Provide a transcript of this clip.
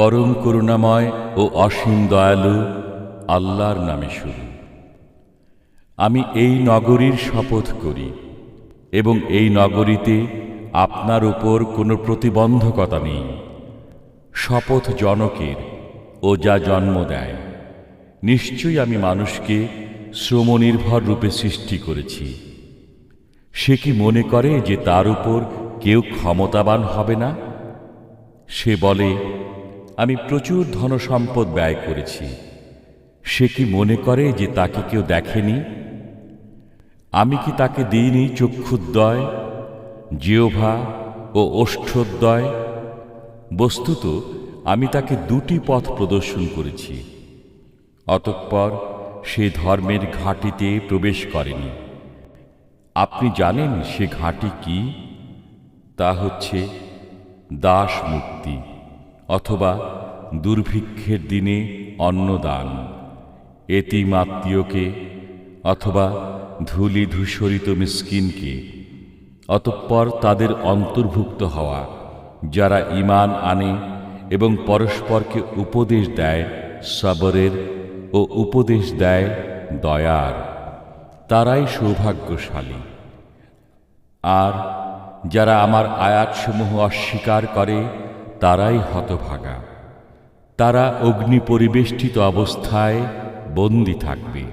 পরম করুণাময় ও অসীম দয়ালু আল্লাহর নামে শুরু। আমি এই নগরীর শপথ করি এবং এই নগরীতে আপনার উপর কোনো প্রতিবন্ধকতা নেই। শপথ জনকের ও যা জন্ম দেয়। নিশ্চয়ই আমি মানুষকে শ্রমনির্ভর রূপে সৃষ্টি করেছি। সে কি মনে করে যে তার উপর কেউ ক্ষমতাবান হবে না? সে বলে, আমি প্রচুর ধনসম্পদ ব্যয় করেছি। সে কি মনে করে যে তাকে কেউ দেখেনি? আমি কি তাকে দিইনি চক্ষুদ্বয়, জিহ্বা ও ওষ্ঠোদ্বয়? বস্তুত আমি তাকে দুটি পথ প্রদর্শন করেছি। অতঃপর সে ধর্মের ঘাঁটিতে প্রবেশ করেনি। আপনি জানেন সে ঘাঁটি কি? তা হচ্ছে দাস মুক্তি অথবা দুর্ভিক্ষের দিনে অন্নদান, এতিম আত্মীয়কে অথবা ধূলি ধূসরিত মিসকিনকে, অতঃপর তাদের অন্তর্ভুক্ত হওয়া যারা ঈমান আনে এবং পরস্পরকে উপদেশ দেয় সবরের ও উপদেশ দেয় দয়ার, তারাই সৌভাগ্যশালী। আর যারা আমার আয়াতসমূহ অস্বীকার করে তারাই হতভাগা। তারা অগ্নি পরিবেষ্টিত অবস্থায় বন্দী থাকবে।